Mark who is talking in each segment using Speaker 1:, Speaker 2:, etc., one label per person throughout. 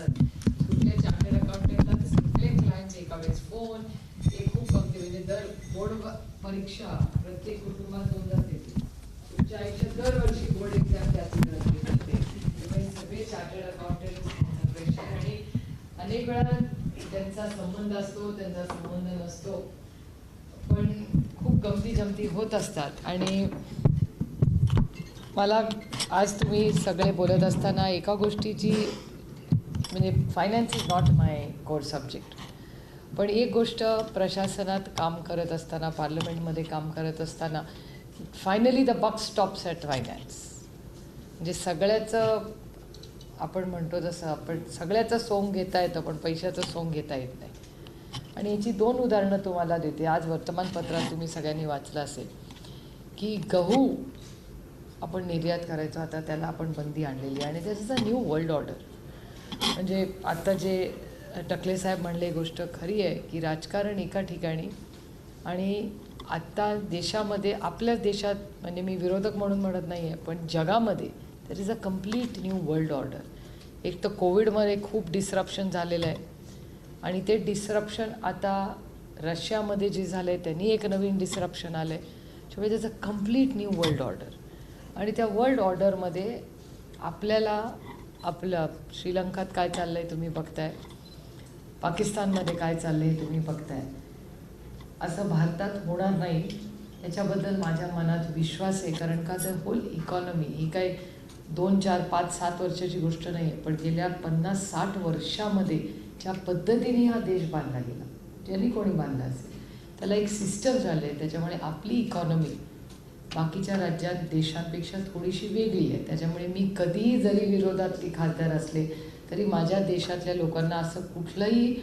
Speaker 1: असतात. कुठल्या चार्टर्ड अकाउंटंटला सगळे क्लायंट्स एका वेळेस फोन, हे खूप गमती. म्हणजे दर बोर्ड परीक्षा प्रत्येक कुटुंबात 2दा येते. तुमच्या आयुष्यात दरवर्षी बोर्ड एक्झाम त्याची गरज असते. त्यामुळे सगळे चार्टर्ड अकाउंटंट प्रेशर, आणि अनेक वेळा त्यांचा संबंध असतो, त्यांचा संबंध नसतो, पण खूप गमती जमती होत असतात. आणि मला आज तुम्ही सगळे बोलत असताना एका गोष्टीची, म्हणजे finance is not my core subject, पण एक गोष्ट प्रशासनात काम करत असताना, पार्लमेंटमध्ये काम करत असताना, finally the buck stops at finance. म्हणजे सगळ्याचं आपण म्हणतो तसं, आपण सगळ्याचं सोंग घेता येतं पण पैशाचं सोंग घेता येत नाही. आणि याची 2 उदाहरणं तुम्हाला देते. आज वर्तमानपत्रात तुम्ही सगळ्यांनी वाचलं असेल की गहू आपण निर्यात करायचो, आता त्याला आपण बंदी आणलेली आहे. आणि त्याचं न्यू वर्ल्ड ऑर्डर. म्हणजे आता जे टकले साहेब म्हणले गोष्ट खरी आहे की राजकारण एका ठिकाणी, आणि आत्ता देशामध्ये, आपल्याच देशात, म्हणजे मी विरोधक म्हणून म्हणत नाही आहे, पण जगामध्ये that is a complete new world order. एक तर कोविडमध्ये खूप डिस्रप्शन झालेलं आहे, आणि ते डिस्रप्शन आता रशियामध्ये जे झालं आहे त्यांनी एक नवीन डिस्रप्शन आलं आहे. त्यामुळे त्याचं कम्प्लीट न्यू वर्ल्ड ऑर्डर. आणि त्या वर्ल्ड ऑर्डरमध्ये आपल्याला आपलं श्रीलंकात काय चाललं आहे तुम्ही बघताय, पाकिस्तानमध्ये काय चाललं आहे तुम्ही बघताय. असं भारतात होणार नाही याच्याबद्दल माझ्या मनात विश्वास आहे. कारण का तर होल इकॉनॉमी ही काय 2, 4, 5, 7 वर्षाची गोष्ट नाही आहे, पण गेल्या 50-60 वर्षामध्ये ज्या पद्धतीने हा देश बांधला गेला, ज्यांनी कोणी बांधला असेल, त्याला एक सिस्टम झालं आहे. त्याच्यामुळे आपली इकॉनॉमी बाकीच्या राज्यात देशांपेक्षा थोडीशी वेगळी आहे. त्याच्यामुळे मी कधीही जरी विरोधातली खासदार असले तरी माझ्या देशातल्या लोकांना असं कुठलंही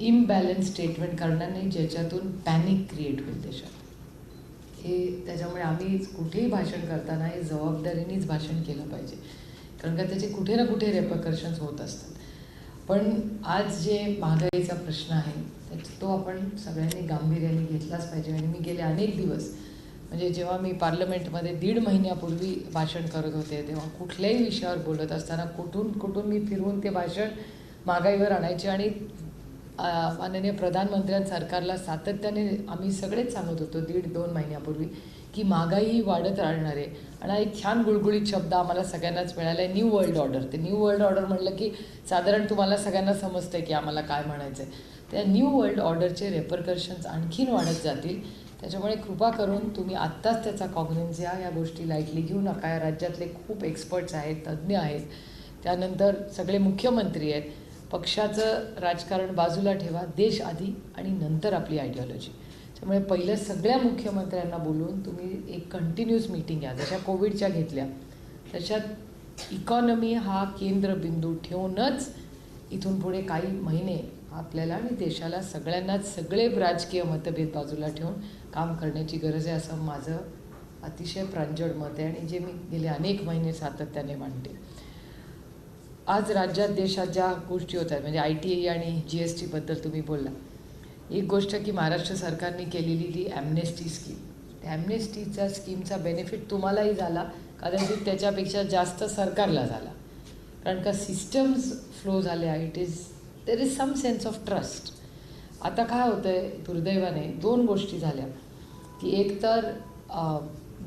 Speaker 1: इम्बॅलन्स स्टेटमेंट करणार नाही ज्याच्यातून पॅनिक क्रिएट होईल देशात. हे त्याच्यामुळे आम्ही कुठेही भाषण करताना हे जबाबदारीनेच भाषण केलं पाहिजे, कारण का त्याचे कुठे ना कुठे रेपरकर्शन्स होत असतात. पण आज जे महागाईचा प्रश्न आहे तो आपण सगळ्यांनी गांभीर्याने घेतलाच पाहिजे. आणि मी गेले अनेक दिवस, म्हणजे जेव्हा मी पार्लमेंटमध्ये 1.5 महिन्यापूर्वी भाषण करत होते, तेव्हा कुठल्याही विषयावर बोलत असताना कुठून मी फिरवून ते भाषण महागाईवर आणायचे. आणि माननीय प्रधानमंत्र्यांनी सरकारला सातत्याने आम्ही सगळेच सांगत होतो 1.5-2 महिन्यापूर्वी की महागाई ही वाढत राहणार आहे. आणि हा एक छान गुळगुळीत शब्द आम्हाला सगळ्यांनाच मिळाला आहे, न्यू वर्ल्ड ऑर्डर. ते न्यू वर्ल्ड ऑर्डर म्हटलं की साधारण तुम्हाला सगळ्यांना समजतं आहे की आम्हाला काय म्हणायचं आहे. त्या न्यू वर्ल्ड ऑर्डरचे रेपरकर्शन्स आणखीन वाढत जातील. त्याच्यामुळे कृपा करून तुम्ही आत्ताच त्याचा कॉग्निझन्स घ्या. या गोष्टी लाईटली घेऊ नका. या राज्यातले खूप एक्सपर्ट्स आहेत, तज्ज्ञ आहेत, त्यानंतर सगळे मुख्यमंत्री आहेत. पक्षाचं राजकारण बाजूला ठेवा, देश आधी आणि नंतर आपली आयडिओलॉजी. त्यामुळे पहिलं सगळ्या मुख्यमंत्र्यांना बोलून तुम्ही एक कंटिन्यूस मीटिंग घ्या, जशा कोविडच्या घेतल्या तशात इकॉनॉमी हा केंद्रबिंदू ठेवूनच इथून पुढे काही महिने आपल्याला आणि देशाला सगळ्यांनाच सगळे राजकीय मतभेद बाजूला ठेवून काम करण्याची गरज आहे, असं माझं अतिशय प्रांजळ मत आहे आणि जे मी गेले अनेक महिने सातत्याने मांडते. आज राज्यात देशात ज्या गोष्टी होत आहेत, म्हणजे ITI आणि GSTबद्दल तुम्ही बोलला. एक गोष्ट की महाराष्ट्र सरकारने केलेली ती ॲम्नेस्टी स्कीम, त्या ॲम्नेस्टीच्या स्कीमचा बेनिफिट तुम्हालाही झाला, कदाचित त्याच्यापेक्षा जास्त सरकारला झाला, कारण का सिस्टम्स फ्लो झाल्या. There is some sense of trust. आता काय होतं आहे, दुर्दैवाने 2 गोष्टी झाल्या की एक तर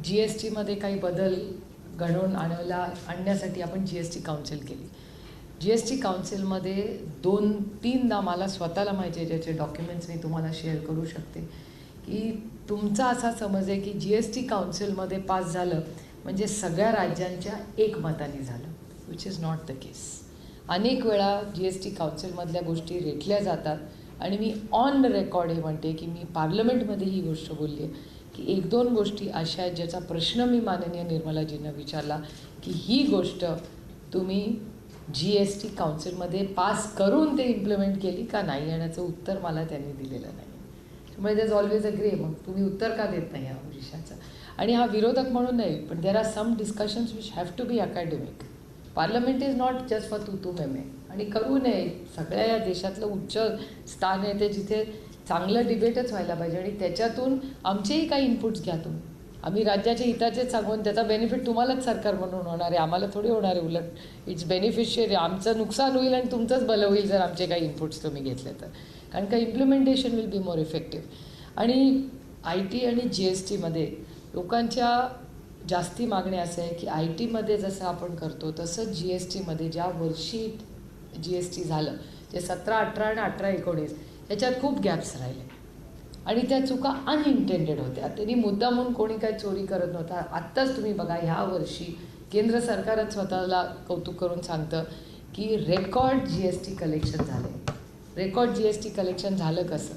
Speaker 1: GSTमध्ये काही बदल घडवून आणण्यासाठी आपण GST काउन्सिल केली. GST काउन्सिलमध्ये 2-3दा मला स्वतःला माहिती आहे, ज्याचे डॉक्युमेंट्स मी तुम्हाला शेअर करू शकते, की तुमचा असा समज आहे की GST काउन्सिलमध्ये पास झालं म्हणजे सगळ्या राज्यांच्या एकमताने झालं, विच इज नॉट द केस. अनेक वेळा GST काउन्सिलमधल्या गोष्टी रेटल्या जातात आणि मी ऑन रेकॉर्ड हे म्हणते की मी पार्लमेंटमध्ये ही गोष्ट बोलली आहे की 1-2 गोष्टी अशा आहेत ज्याचा प्रश्न मी माननीय निर्मलाजींना विचारला की ही गोष्ट तुम्ही GST काउन्सिलमध्ये पास करून ते इम्प्लिमेंट केली का नाही, याचं उत्तर मला त्यांनी दिलेलं नाही. त्यामुळे there is always a grey. मग तुम्ही उत्तर का देत नाही या विषयाचं. आणि हा विरोधक म्हणून नाही, पण there are some discussions which have to be academic. Parliament is not just for तू मेमे. आणि करू नये, सगळ्या या देशातलं उच्च स्थान आहे ते जिथे चांगलं डिबेटच व्हायला पाहिजे आणि त्याच्यातून आमचेही काही इनपुट्स घ्या तुम्ही. आम्ही राज्याच्या हिताचेच सांगून त्याचा बेनिफिट तुम्हालाच सरकार म्हणून होणार आहे, आम्हाला थोडी होणार आहे. उलट इट्स बेनिफिशियरी, आमचं नुकसान होईल आणि तुमचंच भलं होईल जर आमचे काही इनपुट्स तुम्ही घेतले तर. कारण का implementation will be more effective. आणि IT आणि GSTमध्ये लोकांच्या जास्ती मागण्या असं आहे की IT मध्ये जसं आपण करतो तसंच GSTमध्ये ज्या वर्षी GST झालं जे 17, 18 आणि 18, 19 याच्यात खूप गॅप्स राहिले आणि त्या चुका अनइंटेंडेड होत्या. त्यांनी मुद्दामून कोणी काही चोरी करत नव्हता. आत्ताच तुम्ही बघा ह्या वर्षी केंद्र सरकारच स्वतःला कौतुक करून सांगतं की रेकॉर्ड GST कलेक्शन झाले. रेकॉर्ड GST कलेक्शन झालं कसं?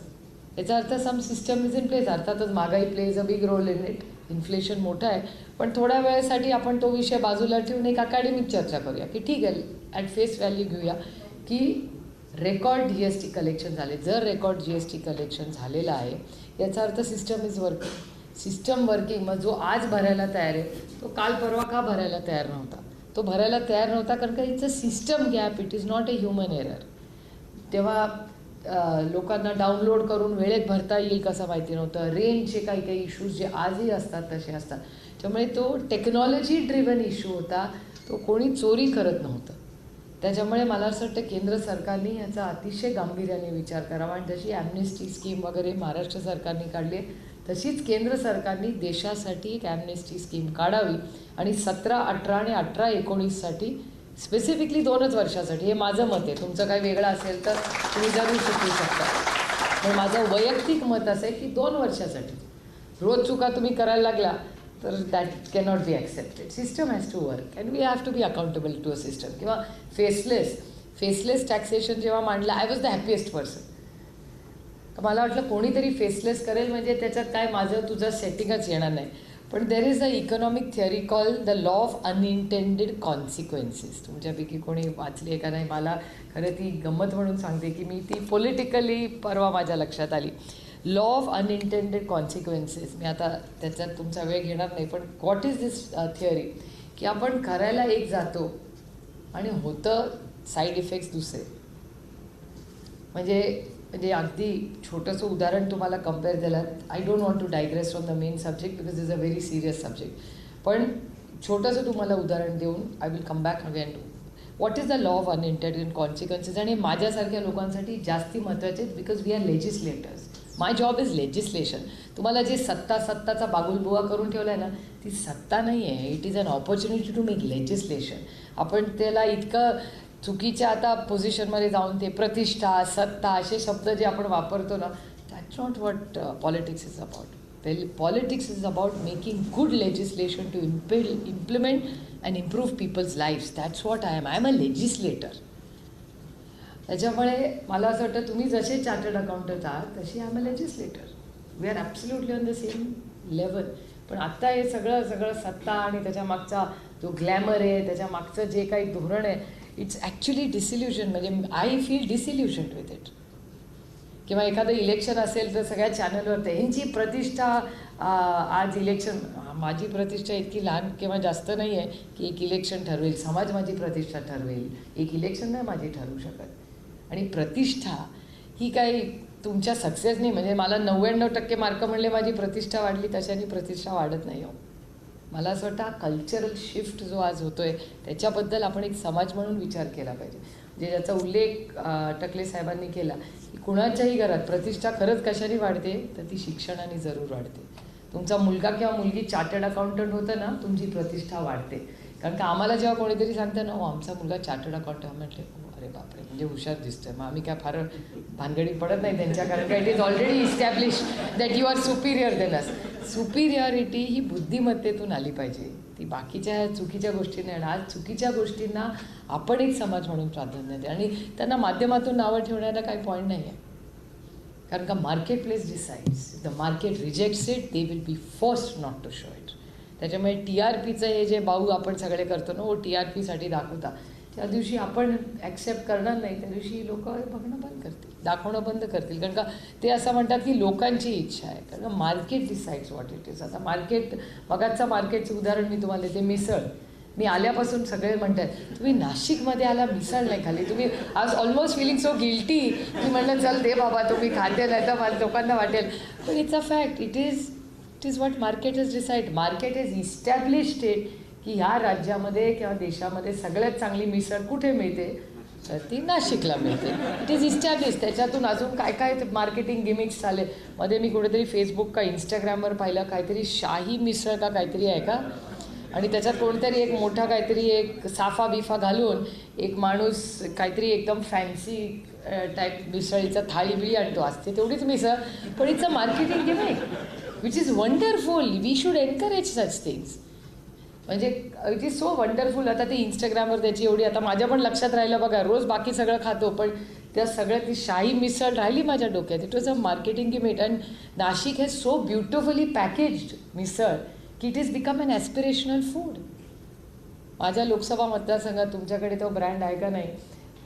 Speaker 1: याचा अर्थ some system is in place. अर्थातच महागाई plays a big role in it, inflation मोठं आहे. पण थोड्या वेळेसाठी आपण तो विषय बाजूला ठेवून एक अकॅडमिक चर्चा करूया की ठीक आहे, ॲट फेस व्हॅल्यू घेऊया की रेकॉर्ड GST कलेक्शन झाले. जर रेकॉर्ड GST कलेक्शन झालेलं आहे याचा earth system is working. System working, मग जो आज भरायला तयार आहे तो काल परवा का भरायला तयार नव्हता? तो भरायला तयार नव्हता कारण का it's a system gap, it is not a human error. तेव्हा लोकांना डाउनलोड करून वेळेत भरता येईल कसं माहिती नव्हतं. रेंजचे काही काही इश्यूज जे आजही असतात तसे असतात. त्यामुळे तो टेक्नॉलॉजी ड्रिव्हन इश्यू होता, तो कोणी चोरी करत नव्हतं. त्याच्यामुळे मला असं वाटतं केंद्र सरकारने याचा अतिशय गांभीर्याने विचार करावा आणि जशी ॲम्नेस्टी स्कीम वगैरे महाराष्ट्र सरकारने काढली आहे तशीच केंद्र सरकारने देशासाठी एक ॲम्नेस्टी स्कीम काढावी आणि 17, 18 आणि 18, 19साठी स्पेसिफिकली 2च वर्षासाठी. हे माझं मत आहे, तुमचं काही वेगळं असेल तर तुम्ही जरूर शिकवू शकता. पण माझं वैयक्तिक मत असं आहे की 2 वर्षासाठी. रोज चुका तुम्ही करायला लागला तर that cannot be accepted. System has to work and we have to be accountable to a system. किंवा फेसलेस टॅक्सेशन जेव्हा मांडलं, I was the happiest person. तर मला वाटलं कोणीतरी फेसलेस करेल म्हणजे त्याच्यात काय माझं तुझं सेटिंगच येणार नाही. पण there is a economic theory call the law of unintended consequences. तुमच्यापैकी कोणी वाचली आहे का नाही, मला खरं ती गंमत म्हणून सांगते की मी ती पॉलिटिकली परवा माझ्या लक्षात आली. Law of unintended consequences. मी आता त्याच्यात तुमचा वेळ घेणार नाही, पण व्हॉट इज दिस थिअरी की आपण करायला एक जातो आणि होतं साईड इफेक्ट्स दुसरे. म्हणजे अगदी छोटंसं उदाहरण तुम्हाला कम्पेअर दिलं. I don't want to digress from the main subject because is a very serious subject. पण छोटंसं तुम्हाला उदाहरण देऊन I will come back again to what is the law of unintended consequences. आणि माझ्यासारख्या लोकांसाठी जास्ती महत्त्वाचे आहेत because we are legislators. My job is legislation. तुम्हाला जे सत्ताचा बागुलबुवा करून ठेवला आहे ना, ती सत्ता नाही आहे. It is an opportunity to make legislation. आपण त्याला इतकं चुकीच्या आता पोझिशनमध्ये जाऊन ते प्रतिष्ठा, सत्ता असे शब्द जे आपण वापरतो ना, that's not what politics is about. Politics is about making good legislation to implement and improve people's lifes. That's what I am a legislator. त्याच्यामुळे मला असं वाटतं तुम्ही जसे चार्टर्ड अकाउंटंट आहात तशी I am a legislator. We are absolutely on the same level. पण आत्ता हे सगळं सत्ता आणि त्याच्या मागचा जो ग्लॅमर आहे, त्याच्या मागचं जे काही धोरण आहे, इट्स ॲक्च्युली डिसिल्युशन. म्हणजे I feel disillusioned with it. किंवा एखादं इलेक्शन असेल तर सगळ्या चॅनलवर ते ह्यांची प्रतिष्ठा, आज इलेक्शन, माझी प्रतिष्ठा इतकी लहान किंवा जास्त नाही आहे की एक इलेक्शन ठरवेल, समाज माझी प्रतिष्ठा ठरवेल. एक इलेक्शन नाही माझी ठरवू शकत. आणि प्रतिष्ठा ही काही तुमच्या सक्सेस नाही. म्हणजे मला 99% मार्क म्हणले माझी प्रतिष्ठा वाढली, तशाने प्रतिष्ठा वाढत नाही. हो, मला असं वाटतं हा कल्चरल शिफ्ट जो आज होतो आहे त्याच्याबद्दल आपण एक समाज म्हणून विचार केला पाहिजे. म्हणजे ज्याचा उल्लेख टकले साहेबांनी केला की कुणाच्याही घरात प्रतिष्ठा खरंच कशाने वाढते तर ती शिक्षणाने जरूर वाढते. तुमचा मुलगा किंवा मुलगी चार्टर्ड अकाउंटंट होतं ना, तुमची प्रतिष्ठा वाढते. कारण का आम्हाला जेव्हा कोणीतरी सांगतं ना, हो आमचा मुलगा चार्टर्ड अकाउंटंट, म्हटले अरे बापरे, म्हणजे हुशार दिसतोय. मग आम्ही काय फार भानगडी पडत नाही त्यांच्या, कारण का it is already establish that you are superior than us. Superiority ही बुद्धिमत्तेतून आली पाहिजे, ती बाकीच्या चुकीच्या गोष्टी नाही. आज चुकीच्या गोष्टींना आपण एक समाज म्हणून प्राधान्य द्या आणि त्यांना माध्यमातून नावं ठेवण्याला काही पॉईंट नाही आहे. कारण का market place decides. The market rejects it, they will be forced not to show it. त्याच्यामुळे TRPचं हे जे बाऊ आपण सगळे करतो ना, TRPसाठी दाखवता, त्या दिवशी आपण ॲक्सेप्ट करणार नाही, त्या दिवशी लोक बघणं बंद करतील, दाखवणं बंद करतील. कारण का ते असं म्हणतात की लोकांची इच्छा आहे. कारण का market decides what it is. आता मार्केट, मगाचं मार्केटचं उदाहरण मी तुम्हाला देते. मिसळ, मी आल्यापासून सगळे म्हणतात तुम्ही नाशिकमध्ये आला, मिसळ नाही खाली. तुम्ही आज ऑलमोस्ट फिलिंग सो गिल्टी की म्हणलं चल दे बाबा तुम्ही खाते, नाही तर मला लोकांना वाटेल. पण it's a fact. It is it is what market is decide. Market is established it की ह्या राज्यामध्ये किंवा देशामध्ये सगळ्यात चांगली मिसळ कुठे मिळते, तर ती नाशिकला मिळते. It is establish. त्याच्यातून अजून काय काय मार्केटिंग गिमिक्स चालले. मध्ये मी कुठेतरी फेसबुक का इंस्टाग्रामवर पाहिलं, काहीतरी शाही मिसळ का काहीतरी आहे का, आणि त्याच्यात कोणतरी एक मोठा काहीतरी एक साफा बिफा घालून एक माणूस काहीतरी एकदम फॅन्सी टाईप मिसळीचा थाळी बिळी आणतो. असते तेवढीच मिसळ, पण it's a marketing gimmick which is wonderful. We should encourage such things. म्हणजे इट इज सो वंडरफुल. आता ते इंस्टाग्रामवर त्याची एवढी, आता माझ्या पण लक्षात राहिलं बघा, रोज बाकी सगळं खातो पण त्या सगळ्यात ती शाही मिसळ राहिली माझ्या डोक्यात. It was a marketing gimmick. And Nashik has so beautifully packaged misal की it is become an aspirational food. माझ्या लोकसभा मतदारसंघात तुमच्याकडे तो ब्रँड आहे का नाही,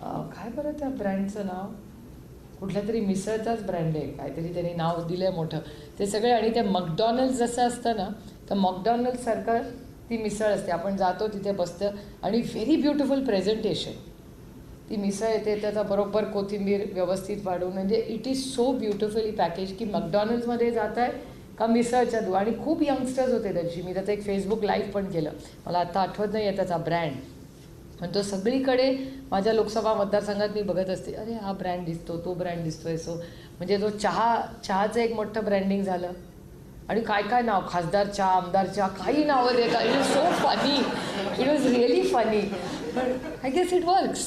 Speaker 1: काय बरं त्या ब्रँडचं नाव, कुठल्या तरी मिसळचाच ब्रँड आहे, काहीतरी त्यांनी नाव दिलं आहे मोठं ते सगळे. आणि ते मकडॉनल्ड जसं असतं ना, तर मकडॉनल्डसारखं ती मिसळ असते. आपण जातो तिथे बसतं आणि व्हेरी ब्युटिफुल प्रेझेंटेशन. ती मिसळ येते, त्याचा बरोबर कोथिंबीर व्यवस्थित वाढवून, म्हणजे it is so beautifully package की मकडॉनल्ड्समध्ये जात आहे का मिसळच्या आणि खूप यंगस्टर्स होते त्याची. मी त्याचं एक फेसबुक लाईव्ह पण केलं, मला आता आठवत नाही आहे त्याचा ब्रँड, पण तो सगळीकडे माझ्या लोकसभा मतदारसंघात मी बघत असते. अरे हा ब्रँड दिसतो, तो ब्रँड दिसतोय. सो म्हणजे तो चहाचं एक मोठं ब्रँडिंग झालं. आणि काय काय नाव, खासदार चहा, आमदार चहा, काही नावं देतात. It is so funny. It was really funny. But I guess it works.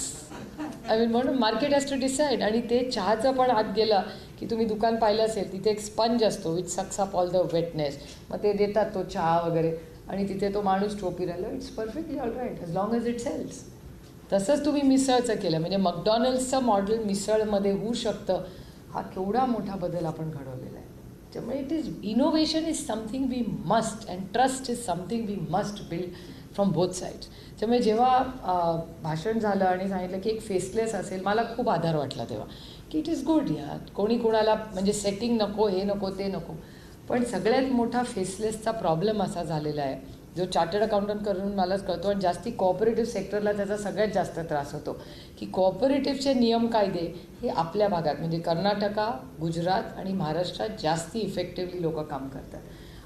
Speaker 1: I mean म्हणून मार्केट हॅज टू डिसाईड. आणि ते चहाचं पण आत गेलं की तुम्ही दुकान पाहिलं असेल, तिथे एक स्पंज असतो which sucks up all the wetness. मग ते देतात तो चहा वगैरे, आणि तिथे तो माणूस टोपी राहिला. It's perfectly all right as long as it sells. तसंच तुम्ही मिसळचं केलं म्हणजे मकडॉनल्ड्सचं मॉडेल मिसळमध्ये होऊ शकतं. हा केवढा मोठा बदल आपण घडवलेला आहे. त्यामुळे it is innovation is something we must, and trust is something we must build from both sides. त्यामुळे जेव्हा भाषण झालं आणि सांगितलं की एक फेसलेस असेल, मला खूप आधार वाटला तेव्हा की इट इज गुड. या कोणी कोणाला म्हणजे सेटिंग नको, हे नको, ते नको. पण सगळ्यात मोठा फेसलेसचा प्रॉब्लेम असा झालेला आहे, जो चार्टर्ड अकाउंटंट करून मलाच कळतो, आणि जास्ती कॉपरेटिव्ह सेक्टरला त्याचा सगळ्यात जास्त त्रास होतो की कॉपरेटिव्हचे नियम कायदे हे आपल्या भागात म्हणजे कर्नाटका, गुजरात आणि महाराष्ट्रात जास्ती इफेक्टिव्हली लोक काम करतात.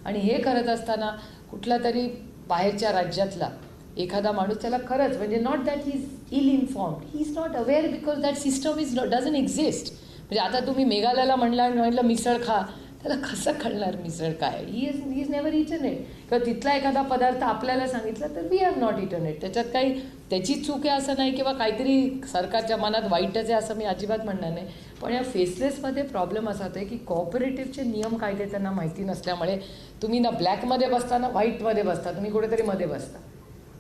Speaker 1: आणि हे करत असताना कुठला तरी बाहेरच्या राज्यातला एखादा माणूस, त्याला खरंच म्हणजे not that he is ill informed, he is not aware because that system is doesn't exist. म्हणजे आता तुम्ही मेघालयाला म्हटलं मिसळ खा, त्याला कसं कळणार मिसळ काय. He is never eaten it. किंवा तिथला एखादा पदार्थ आपल्याला सांगितला तर we have not eaten it. त्याच्यात काही त्याची चूक आहे असं नाही, किंवा काहीतरी सरकारच्या मनात वाईटच आहे असं मी अजिबात म्हणणार नाही. पण या फेसलेसमध्ये प्रॉब्लेम असा होता की कॉपरेटिव्हचे नियम कायदे त्यांना माहिती नसल्यामुळे तुम्ही ना ब्लॅकमध्ये बसता ना व्हाईटमध्ये बसता, तुम्ही कुठेतरी मध्ये बसता.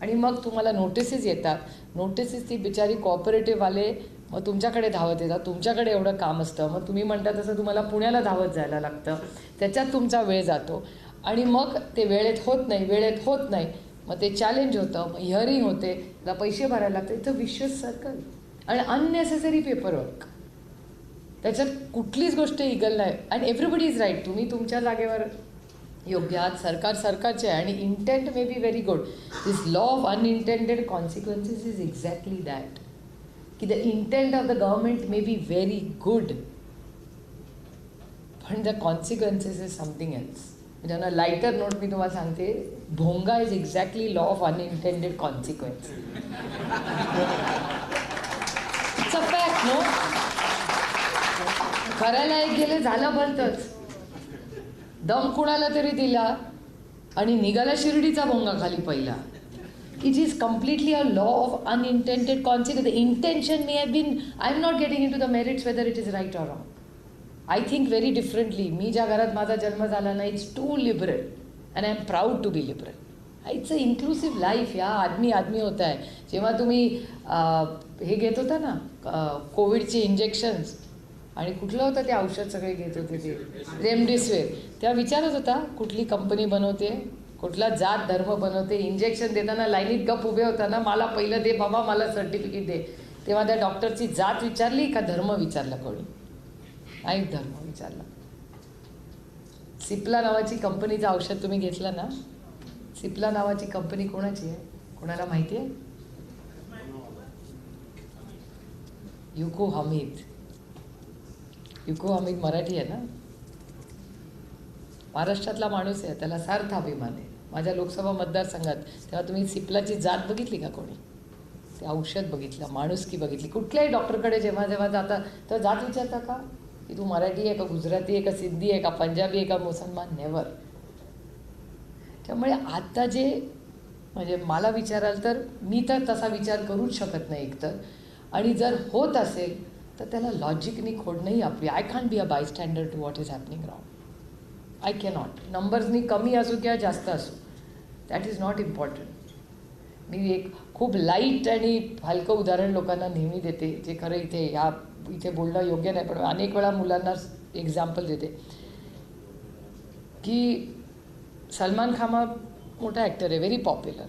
Speaker 1: आणि मग तुम्हाला नोटिसेस येतात. नोटिसेस ती बिचारी कॉपरेटिव्हवाले मग तुमच्याकडे धावत येतात. तुमच्याकडे एवढं काम असतं, मग तुम्ही म्हणता तसं तुम्हाला पुण्याला धावत जायला लागतं. त्याच्यात तुमचा वेळ जातो आणि मग ते वेळेत होत नाही. मग ते चॅलेंज होतं, मग हिअरिंग होते, त्याला पैसे भरायला लागतं. इथं विशियस सर्कल आणि अननेसेसरी पेपरवर्क. त्याच्यात कुठलीच गोष्ट इगल नाही. And everybody is right. तुम्ही तुमच्या जागेवर योग्य आहात, सरकारचे आहे आणि intent may be very good. This law of unintended consequences is exactly that, की the intent of the government may be very good, पण the consequences is something else. म्हणजे ऑन अ लाईटर नोट मी तुम्हाला सांगते, भोंगा is exactly law of unintended consequence. It's a fact no. करायला एक गेले झालं भलतंच, दम कुणाला तरी दिला आणि निघाला शिर्डीचा भोंगा खाली पहिला. It is completely a law of unintended consequence. The intention may have been, I am not getting into the merits whether it is right or wrong. I think very differently. मी ज्या घरात माझा जन्म झाला ना, it's too liberal and I am proud to be liberal. It's a inclusive life. या आदमी होत आहे. जेव्हा तुम्ही हे घेत होता ना कोविडचे इंजेक्शन्स, आणि कुठलं होतं ते औषध सगळे घेत होते ते रेमडेसिवीर, तेव्हा विचारत होता कुठली कंपनी बनवते, कुठला जात धर्म बनवते. इंजेक्शन देताना लाईनीत गप उभे होताना, मला पहिलं दे बाबा, मला सर्टिफिकेट दे. तेव्हा त्या डॉक्टरची जात विचारली का धर्म विचारला कोणी? नाही, धर्म विचारला. सिप्ला नावाची कंपनीचं औषध तुम्ही घेतलं ना, सिप्ला नावाची कंपनी कोणाची आहे कोणाला माहिती आहे? युको हमीद. युको हमीद मराठी आहे ना. महाराष्ट्रातला माणूस आहे, त्याला सार्थ अभिमान आहे. माझ्या लोकसभा मतदारसंघात तेव्हा तुम्ही सिप्लाची जात बघितली का कोणी? ते औषध बघितलं, माणुसकी बघितली. कुठल्याही डॉक्टरकडे जेव्हा जेव्हा जाता तर जात विचारता का की तू मराठी आहे का, गुजराती आहे का, सिंधी आहे का, पंजाबी आहे का, मुसलमान? नेव्हर. त्यामुळे आता जे म्हणजे मला विचाराल तर मी तर तसा विचार करूच शकत नाही एकतर. आणि जर होत असेल तर त्याला लॉजिकनी खोडणंही आपली. I can't be a bystander to what is happening round. I cannot. नंबर्सनी कमी असू किंवा जास्त असू, दॅट इज नॉट इम्पॉर्टंट. मी एक खूप लाईट आणि हलकं उदाहरण लोकांना नेहमी देते, जे खरं इथे बोलणं योग्य नाही, पण अनेक वेळा मुलांना एक्झाम्पल देते की सलमान खान हा मोठा ॲक्टर आहे, व्हेरी पॉप्युलर.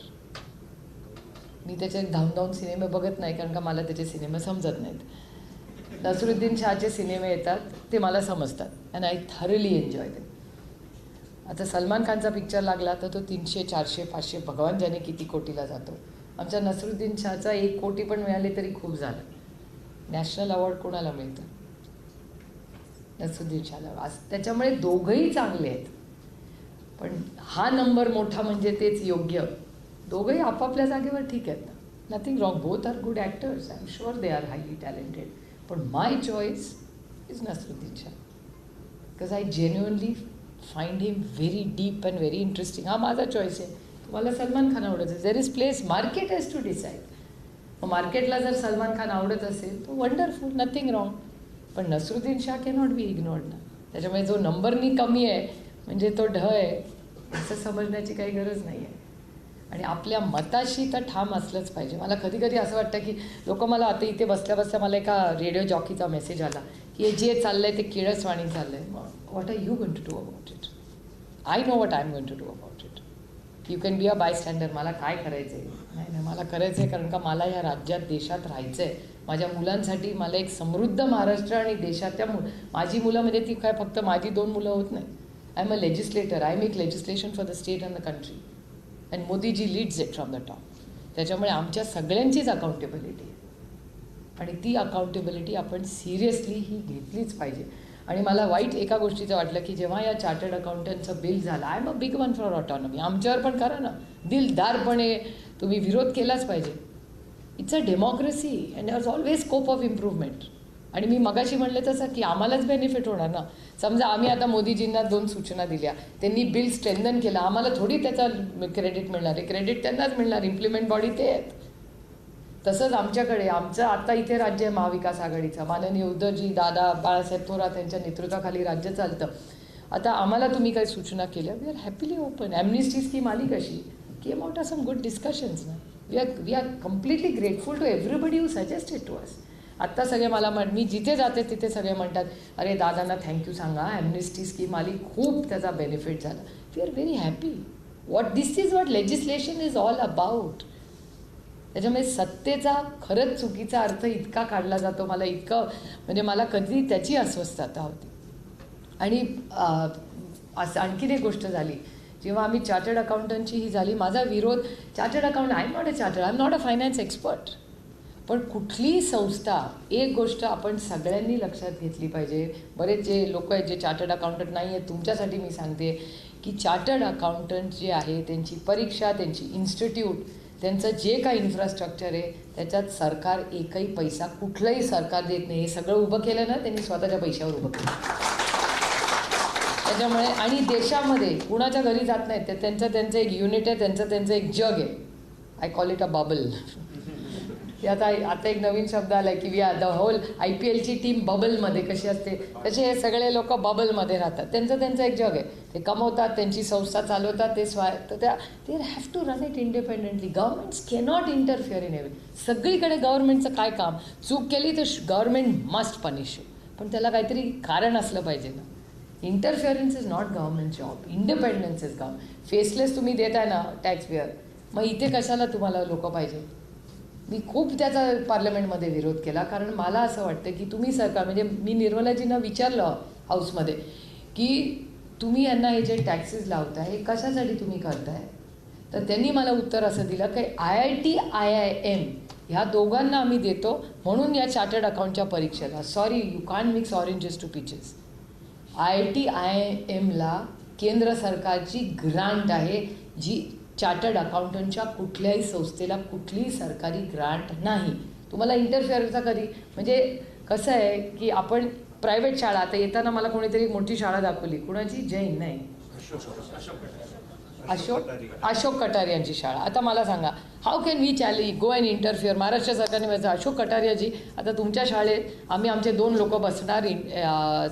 Speaker 1: मी त्याचे धावून सिनेमे बघत नाही, कारण का मला त्याचे सिनेमे समजत नाहीत. नसरुद्दीन शहाचे सिनेमे येतात ते मला समजतात, अँड आय थरली एन्जॉय ते. आता सलमान खानचा पिक्चर लागला तर तो 300, 400, 500 भगवान जाने किती कोटीला जातो. आमच्या नसरुद्दीन शहाचा 1 कोटी पण मिळाले तरी खूप झालं. नॅशनल अवॉर्ड कोणाला मिळतं? नसरुद्दीन शहाला. आज त्याच्यामुळे दोघंही चांगले आहेत, पण हा नंबर मोठा म्हणजे तेच योग्य. दोघंही आपापल्या जागेवर ठीक आहेत ना, nothing wrong. Both are good actors. I am sure they are highly talented. पण my choice is Naseeruddin Shah, because I genuinely find him very deep and very interesting. हा माझा चॉईस आहे. तुम्हाला सलमान खान आवडत असेल, there is place, market has to decide. मग मार्केटला जर सलमान खान आवडत असेल तर वंडरफुल, नथिंग रॉंग. पण Naseeruddin Shah cannot be ignored ना. त्याच्यामुळे जो नंबरनी कमी आहे म्हणजे तो ढ आहे असं समजण्याची काही गरज नाही आहे. आणि आपल्या मताशी तर ठाम असलंच पाहिजे. मला कधी कधी असं वाटतं की लोक मला आता इथे बसल्या बसल्या मला एका रेडिओ जॉकीचा मेसेज आला की हे जे चाललं आहे ते किळसवाणी चाललं आहे. मग what are you going to do about it? I know what I am going to do about it. You can be a bystander. मला काय करायचं आहे? नाही, मला करायचं आहे, कारण का मला या राज्यात देशात राहायचं आहे. माझ्या मुलांसाठी मला एक समृद्ध महाराष्ट्र आणि देशातल्या माझी मुलं म्हणजे ती काय फक्त माझी 2 मुलं होत नाही. I am a legislator. I make legislation for the state and the country, and Modiji leads it from the top. त्याच्यामुळे आमच्या सगळ्यांचीच अकाउंटेबिलिटी आहे, आणि ती अकाउंटेबिलिटी आपण सिरियसली ही घेतलीच पाहिजे. आणि मला वाईट एका गोष्टीचं वाटलं की जेव्हा या चार्टर्ड अकाउंटंटचं बिल झालं, I am a big one for autonomy. आमच्यावर पण करा ना, दिलदारपणे तुम्ही विरोध केलाच पाहिजे. It's a democracy and there is always scope of improvement. आणि मी मगाशी म्हणले तसं की आम्हालाच बेनिफिट होणार ना. समजा आम्ही आता मोदीजींना 2 सूचना दिल्या, त्यांनी बिल स्ट्रेंथन केलं, आम्हाला थोडी त्याचा क्रेडिट मिळणार आहे. क्रेडिट त्यांनाच मिळणार, इम्प्लिमेंट बॉडी ते आहेत. तसंच आमच्याकडे आमचं आता इथे राज्य आहे महाविकास आघाडीचं, माननीय उद्धवजी दादा बाळासाहेब थोरात यांच्या नेतृत्वाखाली राज्य चालतं. आता आम्हाला तुम्ही काही सूचना केल्या, we are happily open. Amnesty scheme आली कशी, came out of some good discussions ना. We are completely grateful to everybody who suggested to us. आत्ता सगळे मला मी जिथे जाते तिथे सगळे म्हणतात, अरे दादांना थँक्यू सांगा, ॲम्निस्टी स्कीम आली, खूप त्याचा बेनिफिट झाला. We are very happy. This is what legislation is all about. त्याच्यामुळे सत्तेचा खरंच चुकीचा अर्थ इतका काढला जातो, मला इतकं म्हणजे मला कधी त्याची अस्वस्थता होती. आणि असं आणखीन एक गोष्ट झाली, जेव्हा आम्ही चार्टर्ड अकाउंटंटची ही झाली, माझा विरोध, chartered account, I am not a chartered, I am not a finance expert. पण कुठलीही संस्था, एक गोष्ट आपण सगळ्यांनी लक्षात घेतली पाहिजे. बरेच जे लोक आहेत जे चार्टर्ड अकाउंटंट नाही आहेत, तुमच्यासाठी मी सांगते की चार्टर्ड अकाउंटंट जे आहे त्यांची परीक्षा, त्यांची इन्स्टिट्यूट, त्यांचं जे काही इन्फ्रास्ट्रक्चर आहे त्याच्यात सरकार एकही पैसा, कुठलंही सरकार देत नाही. हे सगळं उभं केलं ना त्यांनी स्वतःच्या पैशावर उभं केलं. त्याच्यामुळे आणि देशामध्ये कुणाच्या घरी जात नाहीत ते, त्यांचं एक युनिट आहे, त्यांचं एक जग आहे. I call it a bubble. आता एक नवीन शब्द आला आहे की वी आर द होल IPLची टीम बबलमध्ये कशी असते तसे हे सगळे लोक बबलमध्ये राहतात. त्यांचं एक जग आहे, ते कमवतात, त्यांची संस्था चालवतात, ते they have to run it independently. Governments cannot interfere in every. सगळीकडे गव्हर्नमेंटचं काय काम, चूक केली तर गव्हर्नमेंट मस्ट पनिश यू, पण त्याला काहीतरी कारण असलं पाहिजे ना. Interference is not government job, independence is government. Faceless तुम्ही देताय ना टॅक्सपेअर, मग इथे कशाला तुम्हाला लोक पाहिजे. मी खूप त्याचा पार्लमेंटमध्ये विरोध केला, कारण मला असं वाटतं की तुम्ही सरकार, म्हणजे मी निर्मलाजींना विचारलं हाऊसमध्ये की तुम्ही यांना हे जे टॅक्सेस लावताय हे कशासाठी तुम्ही करताय, तर त्यांनी मला उत्तर असं दिलं की IIT IIM ह्या दोघांना आम्ही देतो म्हणून या चार्टर्ड अकाउंटच्या परीक्षेला. Sorry, you can't mix oranges to peaches. IIT IIMला केंद्र सरकारची ग्रांट आहे, जी चार्टर्ड अकाउंटंटच्या कुठल्याही संस्थेला कुठलीही सरकारी ग्रांट नाही. तुम्हाला इंटरफिअरचा कधी म्हणजे कसं आहे की आपण प्रायव्हेट शाळा, आता येताना मला कोणीतरी मोठी शाळा दाखवली, कुणाची, जैन नाही, अशोक कटारियांची शाळा. आता मला सांगा, how can we go and interfere? Maharashtra सरकारने म्हटलं अशोक कटारियाजी आता तुमच्या शाळेत आम्ही आमचे 2 लोक बसणार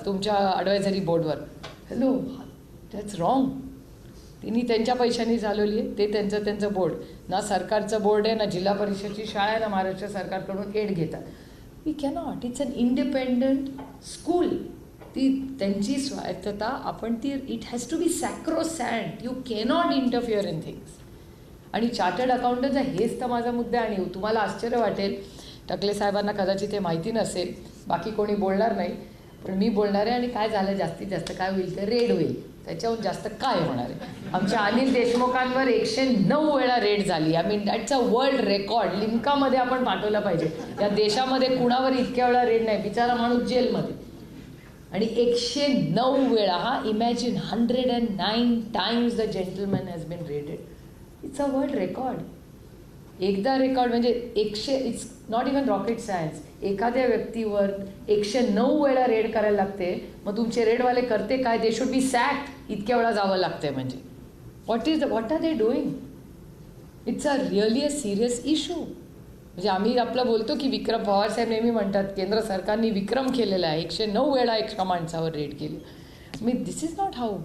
Speaker 1: तुमच्या ॲडवायझरी बोर्डवर. Hello, that's wrong. त्यांनी त्यांच्या पैशांनी चालवली आहे, ते त्यांचं बोर्ड. ना सरकारचं बोर्ड आहे, ना जिल्हा परिषदची शाळा आहे, ना महाराष्ट्र सरकारकडून एड घेतात. We cannot. It's an independent school. ती त्यांची स्वायत्तता आपण ती, it has to be sacrosanct. You cannot interfere in things. आणि चार्टर्ड अकाउंटंटचा हेच तर माझा मुद्दा आहे. आणि तुम्हाला आश्चर्य वाटेल, टकले साहेबांना कदाचित हे माहिती नसेल, बाकी कोणी बोलणार नाही, पण मी बोलणार आहे. आणि काय झालं, जास्तीत जास्त काय होईल, ते रेड होईल. त्याच्याहून जास्त काय होणार आहे? आमच्या अनिल देशमुखांवर 109 वेळा रेड झाली. I mean that's a world record. लिम्कामध्ये आपण पाठवलं पाहिजे. या देशामध्ये कुणावर इतक्या वेळा रेड नाही. बिचारा माणूस जेलमध्ये. आणि 109 वेळा. हा imagine, 109 times the gentleman has been raided. It's a world record. एकदा रेकॉर्ड म्हणजे 100, it's not even rocket science. एखाद्या व्यक्तीवर 109 वेळा रेड करायला लागते. मग तुमचे रेडवाले करते काय? They should be sacked. इतक्या वेळा जावं लागते म्हणजे what are they doing? It's a really a serious issue. म्हणजे आम्ही आपलं बोलतो की विक्रम पवारसाहेब नेहमी म्हणतात केंद्र सरकारने विक्रम केलेला आहे. 109 वेळा एका माणसावर रेड केली. Me this is not how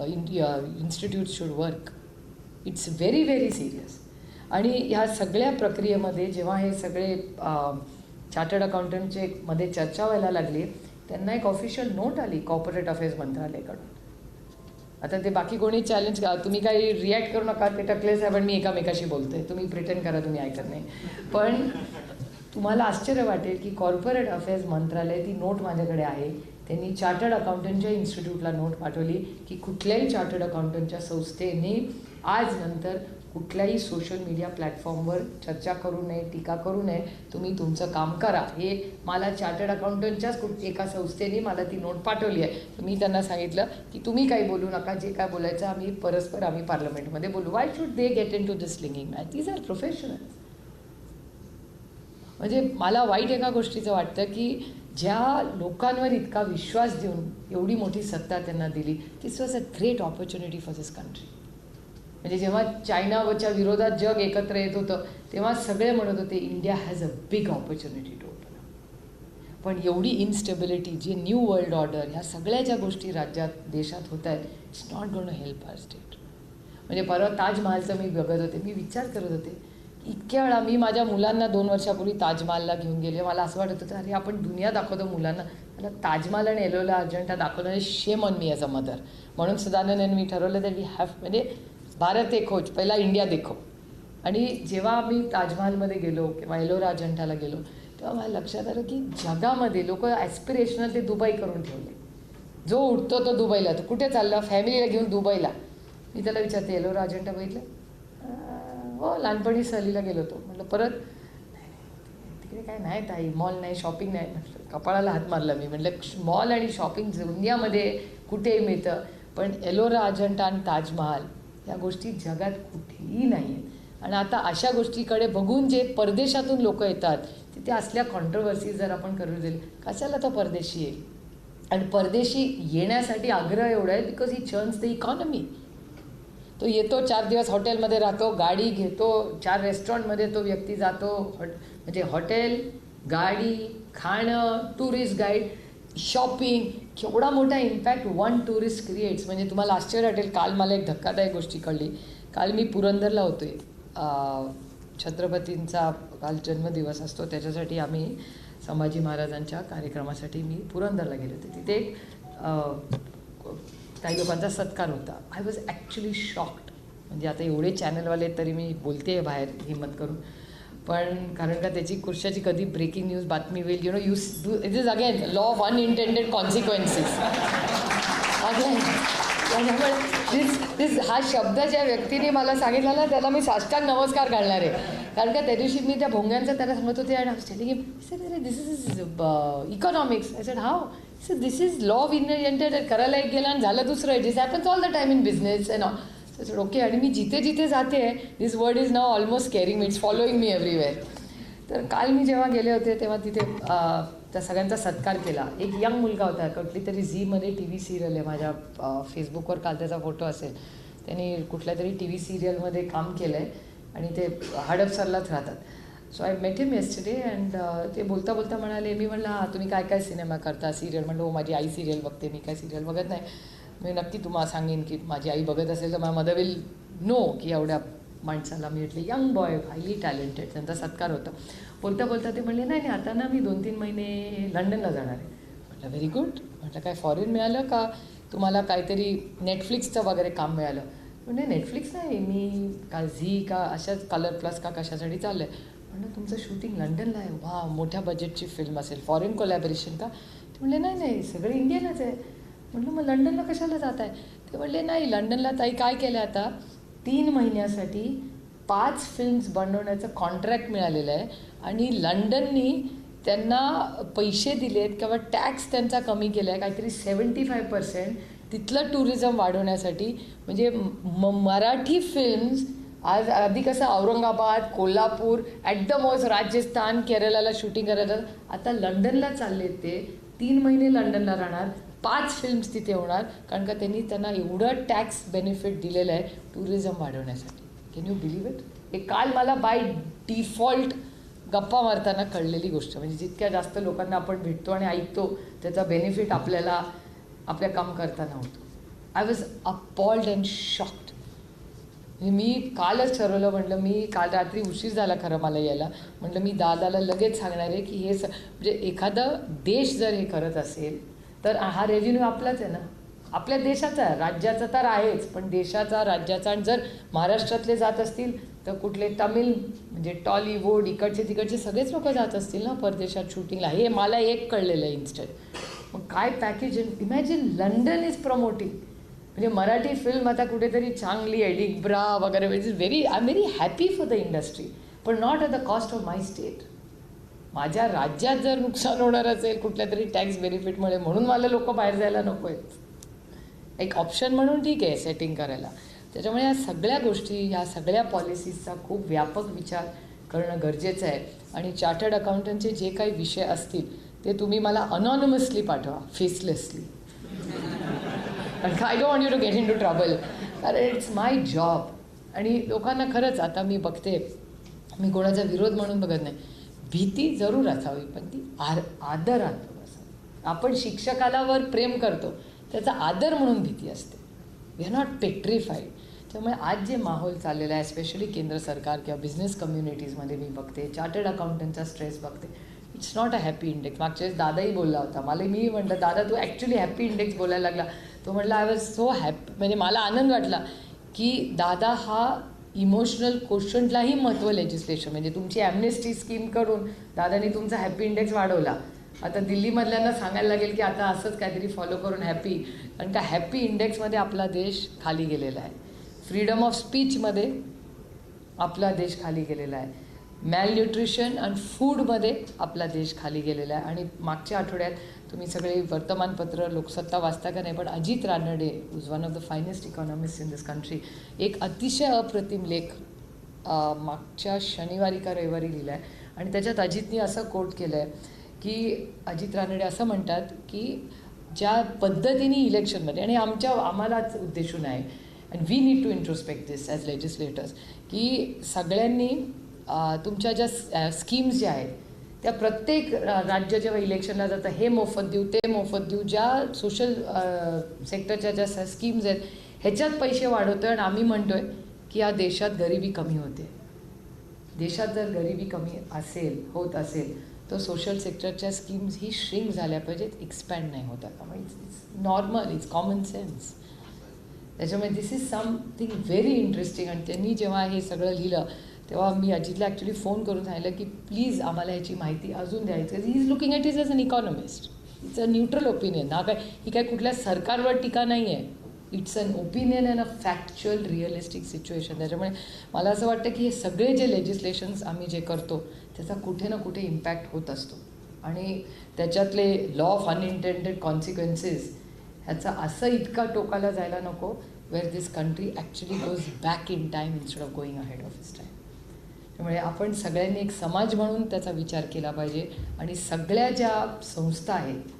Speaker 1: institute should work. It's very very serious. आणि ह्या सगळ्या प्रक्रियेमध्ये जेव्हा हे सगळे चार्टर्ड अकाउंटंटचे मध्ये चर्चा व्हायला लागली, त्यांना एक ऑफिशियल नोट आली कॉर्पोरेट अफेअर्स मंत्रालयाकडून. आता ते बाकी कोणी चॅलेंज का, तुम्ही काही रिॲक्ट करू नका, ते टकले साहेब आणि मी एकामेकाशी बोलतोय, तुम्ही प्रिटेंड करा तुम्ही ऐकत नाही. पण तुम्हाला आश्चर्य वाटेल की कॉर्पोरेट अफेअर्स मंत्रालय, ती नोट माझ्याकडे आहे, त्यांनी चार्टर्ड अकाउंटंटच्या इन्स्टिट्यूटला नोट पाठवली की कुठल्याही चार्टर्ड अकाउंटंटच्या संस्थेने आज नंतर कुठल्याही सोशल मीडिया प्लॅटफॉर्मवर चर्चा करू नये, टीका करू नये. तुम्ही तुमचं काम करा. हे मला चार्टर्ड अकाउंटंटच्याच एका संस्थेने मला ती नोट पाठवली आहे. तर मी त्यांना सांगितलं की तुम्ही काही बोलू नका, जे काय बोलायचं आम्ही पार्लमेंटमध्ये बोलू. Why should they get into this slinging match? These are professionals. म्हणजे मला वाईट एका गोष्टीचं वाटतं की ज्या लोकांवर इतका विश्वास देऊन एवढी मोठी सत्ता त्यांना दिली, this was a great opportunity for this country. म्हणजे जेव्हा चायनाच्या विरोधात जग एकत्र येत होतं, तेव्हा सगळे म्हणत होते India has a big opportunity to open up. पण एवढी इनस्टेबिलिटी, जे न्यू वर्ल्ड ऑर्डर, ह्या सगळ्या ज्या गोष्टी राज्यात देशात होत आहेत, इट्स नॉट गोन टू हेल्प आवर स्टेट. म्हणजे परवा ताजमहालचं मी बघत होते, मी विचार करत होते, इतक्या वेळा मी माझ्या मुलांना 2 वर्षापूर्वी ताजमहालला घेऊन गेले. मला असं वाटत होतं अरे आपण दुनिया दाखवतो मुलांना, मला ताजमहाल आणि एलोरा अजंठा दाखवणं shame on me as a mother. म्हणून सदानंद मी ठरवलं दॅट वी हॅव, म्हणजे भारत एक खोज, पहिला इंडिया देखो. आणि जेव्हा आम्ही ताजमहालमध्ये गेलो किंवा एलोरा अजंठाला गेलो, तेव्हा मला लक्षात आलं की जगामध्ये लोक ॲस्पिरेशनल ते दुबई करून ठेवले. जो उठतो तो दुबईला, तो कुठे चालला, फॅमिलीला घेऊन दुबईला. मी त्याला विचारते एलोरा अजंठा बघितलं? हो, लहानपणी सहलीला गेलो होतो. म्हटलं परत? नाही, तिकडे काय नाही ताई, मॉल नाही, शॉपिंग नाही. म्हटलं कपाळाला हात मारला मी. म्हटलं मॉल आणि शॉपिंग दुनियामध्ये कुठेही मिळतं, पण एलोरा अजंठा आणि ताजमहाल या गोष्टी जगात कुठेही नाही आहेत. आणि आता अशा गोष्टीकडे बघून जे परदेशातून लोक येतात, तिथे असल्या कॉन्ट्रोवर्सीज जर आपण करू दिले, कशाला तो परदेशी येईल? आणि परदेशी येण्यासाठी आग्रह एवढा आहे because he churns the economy. तो येतो, 4 दिवस हॉटेलमध्ये राहतो, गाडी घेतो, 4 रेस्टॉरंटमध्ये तो व्यक्ती जातो. म्हणजे हॉटेल, गाडी, खाणं, टुरिस्ट गाईड, शॉपिंग, केवढा मोठा इम्पॅक्ट 1 टुरिस्ट क्रिएट्स. म्हणजे तुम्हाला आश्चर्य वाटेल, काल मला एक धक्कादायक गोष्टी कळली. काल मी पुरंदरला होते. छत्रपतींचा काल जन्मदिवस असतो, त्याच्यासाठी आम्ही संभाजी महाराजांच्या कार्यक्रमासाठी मी पुरंदरला गेले होते. तिथे एक काही लोकांचा सत्कार होता. I was actually shocked. म्हणजे आता एवढे चॅनलवाले तरी मी बोलते बाहेर हिंमत करून, पण कारण का त्याची कुर्शाची कधी ब्रेकिंग न्यूज बातमी होईल, it is again law of unintended consequences. त्यामुळे हा शब्द ज्या व्यक्तीने मला सांगितला ना, त्याला मी साष्टांग नमस्कार घालणार आहे. कारण का त्या दिवशी मी त्या भोंग्यांचं त्याला सांगत होते आणि this is economics. I said how. So this is law of unintended. करायला एक गेला आणि झालं दुसरं. This happens all the time in business and all. So okay. आणि मी जिथे जिथे जाते this word is now almost caring me. It's following me everywhere. तर काल मी जेव्हा गेले होते तेव्हा तिथे त्या सगळ्यांचा सत्कार केला. एक यंग मुलगा होता. कुठली तरी झीमध्ये टी व्ही सिरियल आहे. माझ्या फेसबुकवर काल त्याचा फोटो असेल. त्यांनी कुठल्या तरी टी व्ही सिरियलमध्ये काम केलं आहे आणि ते हडपसरलाच राहतात. So I met him yesterday and ते बोलता बोलता म्हणाले, मी म्हणलं हां तुम्ही काय काय सिनेमा करता, सिरियल. म्हणलं हो माझी आई सिरियल बघते, मी काय सिरियल बघत नाही. मी नक्की तुम्हाला सांगेन की माझी आई बघत असेल तर माझ्या मदर विल नो की एवढ्या माणसाला. मी म्हटले यंग बॉय हायली टॅलेंटेड. त्यांचा सत्कार होता. बोलता बोलता ते म्हणले नाही नाही आता ना मी 2-3 महिने लंडनला जाणार आहे. म्हटलं व्हेरी गुड. म्हटलं काय फॉरेन मिळालं का तुम्हाला काहीतरी नेटफ्लिक्सचं वगैरे काम मिळालं. म्हणजे नेटफ्लिक्स नाही, मी का झी का अशाच कलर प्लस का कशासाठी चाललं आहे. म्हणलं तुमचं शूटिंग लंडनला आहे. वा मोठ्या बजेटची फिल्म असेल, फॉरेन कोलॅबरेशन का. ते म्हणले नाही नाही सगळे इंडियनच आहे. म्हटलं मग लंडनला कशाला जात आहे. ते म्हणले नाही लंडनला ताई काय केलं आता 3 महिन्यासाठी 5 फिल्म्स बनवण्याचं कॉन्ट्रॅक्ट मिळालेलं आहे आणि लंडननी त्यांना पैसे दिलेत किंवा टॅक्स त्यांचा कमी केला आहे काहीतरी 75%. तिथलं टुरिझम वाढवण्यासाठी. म्हणजे मराठी फिल्म्स आज आधी कसं Aurangabad, Kolhapur, at the most Rajasthan, केरळला शूटिंग करायला, आता लंडनला चालले. ते 3 महिने लंडनला राहणार, 5 फिल्म्स तिथे होणार. कारण का त्यांना एवढं टॅक्स बेनिफिट दिलेलं आहे टुरिझम वाढवण्यासाठी. Can you believe it. हे काल मला बाय डिफॉल्ट गप्पा मारताना कळलेली गोष्ट. म्हणजे जितक्या जास्त लोकांना आपण भेटतो आणि ऐकतो त्याचा बेनिफिट आपल्याला आपल्या काम करताना होतो. I was appalled and shocked. म्हणजे मी कालच ठरवलं. म्हटलं मी काल रात्री उशीर झाला खरं मला यायला. म्हटलं मी दादाला लगेच सांगणार आहे की हे म्हणजे एखादा देश जर हे करत असेल तर हा रेव्हेन्यू आपलाच आहे ना, आपल्या देशाचा आहे. राज्याचा तर आहेच पण देशाचा, राज्याचा. आणि जर महाराष्ट्रातले जात असतील तर कुठले तमिळ म्हणजे टॉलिवूड इकडचे तिकडचे सगळेच लोक जात असतील ना परदेशात शूटिंगला. हे मला एक कळलेलं आहे इन्स्टंट. मग काय package. Imagine London is promoting. म्हणजे मराठी फिल्म आता कुठेतरी चांगली एडिब्रा वगैरे. Which is very I am very happy for the industry पण not at the cost of my state. माझ्या राज्यात जर नुकसान होणार असेल कुठल्या तरी टॅक्स बेनिफिटमुळे म्हणून मला लोक बाहेर जायला नको आहेत. एक ऑप्शन म्हणून ठीक आहे सेटिंग करायला. त्याच्यामुळे या सगळ्या गोष्टी, या सगळ्या पॉलिसीजचा खूप व्यापक विचार करणं गरजेचं आहे. आणि चार्टर्ड अकाउंटंटचे जे काही विषय असतील ते तुम्ही मला अनॉनिमसली पाठवा, facelessly. I don't want you to get into trouble. कारण इट्स माय जॉब. आणि लोकांना खरंच आता मी बघते, मी कोणाचा विरोध म्हणून बघत नाही. भीती जरूर असावी पण ती आदरात असावी. आपण शिक्षकाला प्रेम करतो त्याचा आदर म्हणून भीती असते. We are not petrified. त्यामुळे आज जे माहोल चाललेला आहे स्पेशली केंद्र सरकार किंवा बिझनेस कम्युनिटीजमध्ये मी बघते, चार्टर्ड अकाउंटंटचा स्ट्रेस बघते. It's not a happy index. मागच्या वेळेस दादाही बोलला होता. मी म्हटलं दादा तू ॲक्च्युली हॅपी इंडेक्स बोलायला लागला. तो म्हटला आय वॉज सो हॅपी. म्हणजे मला आनंद वाटला की दादा हा इमोशनल क्वेश्चनलाही महत्त्व लेजिस्लेशन. म्हणजे तुमची ॲम्नेस्टी स्कीम करून दादानी तुमचा हॅपी इंडेक्स वाढवला. आता दिल्लीमधल्यांना सांगायला लागेल की आता असंच काहीतरी फॉलो करून हॅपी. कारण का हॅपी इंडेक्समध्ये आपला देश खाली गेलेला आहे. फ्रीडम ऑफ स्पीचमध्ये आपला देश खाली गेलेला आहे. मॅलन्यूट्रिशन आणि फूडमध्ये आपला देश खाली गेलेला आहे. आणि मागच्या आठवड्यात तुम्ही सगळे वर्तमानपत्र लोकसत्ता वाचता का नाही पण Ajit Ranade is one of the finest economist in this country एक अतिशय अप्रतिम लेख मागच्या शनिवारी का रविवारी लिहिला आहे. आणि त्याच्यात अजितनी असं कोट केलं आहे की अजित रानडे असं म्हणतात की ज्या पद्धतीने इलेक्शनमध्ये आणि आम्हालाच उद्देशून आहे and we need to introspect this as legislators की सगळ्यांनी तुमच्या ज्या स्कीम्स ज्या आहेत त्या प्रत्येक राज्य जेव्हा इलेक्शनला जातं हे मोफत देऊ ते मोफत देऊ, ज्या सोशल सेक्टरच्या ज्या स्कीम्स आहेत ह्याच्यात पैसे वाढवतो आहे. आणि आम्ही म्हणतो आहे की या देशात गरिबी कमी होते. देशात जर गरिबी कमी होत असेल तर सोशल सेक्टरच्या स्कीम्स ही श्रिंक झाल्या पाहिजेत, एक्सपॅन्ड नाही होता. त्यामुळे it's normal, it's common sense. त्याच्यामुळे दिस इज समथिंग व्हेरी इंटरेस्टिंग. आणि त्यांनी जेव्हा हे सगळं लिहिलं तेव्हा मी अजितला ॲक्च्युली फोन करून सांगितलं की प्लीज आम्हाला ह्याची माहिती अजून द्यायचं. He is looking at is an economist. It's a neutral opinion. ही काय कुठल्या सरकारवर टीका नाही आहे. It's an opinion and a factual realistic situation. त्याच्यामुळे मला असं वाटतं की हे सगळे जे लेजिस्लेशन्स आम्ही जे करतो त्याचा कुठे ना कुठे इम्पॅक्ट होत असतो आणि त्याच्यातले लॉ ऑफ अनइंटेंडेड कॉन्सिक्वेन्सेस ह्याचा असं इतका टोकाला जायला नको where this country actually goes back in time instead of going ahead of its time. त्यामुळे आपण सगळ्यांनी एक समाज म्हणून त्याचा विचार केला पाहिजे आणि सगळ्या ज्या संस्था आहेत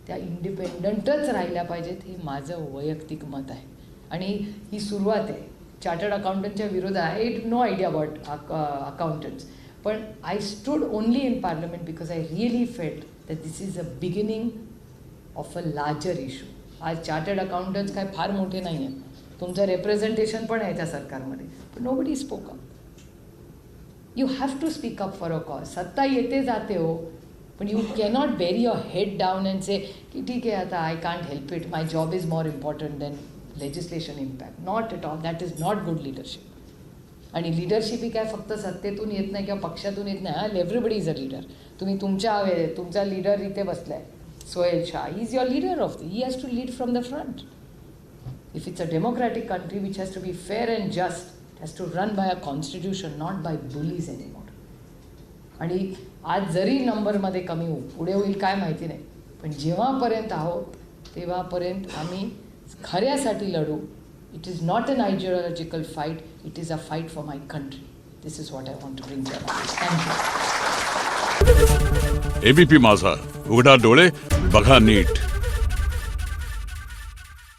Speaker 1: त्या इंडिपेंडंटच राहिल्या पाहिजेत हे माझं वैयक्तिक मत आहे. आणि ही सुरुवात आहे. चार्टर्ड अकाउंटंटच्या विरोधात I no idea about accountants, पण I stood only in parliament because I really felt that this is a beginning of a larger issue. आज चार्टर्ड अकाउंटंट्स काय फार मोठे नाही आहेत, तुमचं रेप्रेझेंटेशन पण आहे त्या सरकारमध्ये, पण nobody spoke up. You have to speak up for a cause. सत्ता येते जाते हो, पण you cannot berry your head down and say की ठीक आहे आता I can't help it, my job is more important than legislation impact. Not at all. That is not good leadership. आणि लिडरशिप ही काय फक्त सत्तेतून येत नाही किंवा पक्षातून येत नाही. हा, एव्हरीबडी इज अ लीडर. तुम्ही तुमचा लीडर इथे बसलाय, Sohail Shah, he is your leader of he has to lead from the front. If it's a democratic country which has to be fair and just, has to run by a constitution, not by bullies anymore. आणि आज जरी नंबरमध्ये कमी होऊ, पुढे होईल काय माहिती नाही, पण जेव्हापर्यंत आहोत तेव्हापर्यंत आम्ही खऱ्यासाठी लढू. It is not an ideological fight, it is a fight for my country. This is what I want to bring to thank you.
Speaker 2: ABP Majha, उघडा डोळे बघा नीट.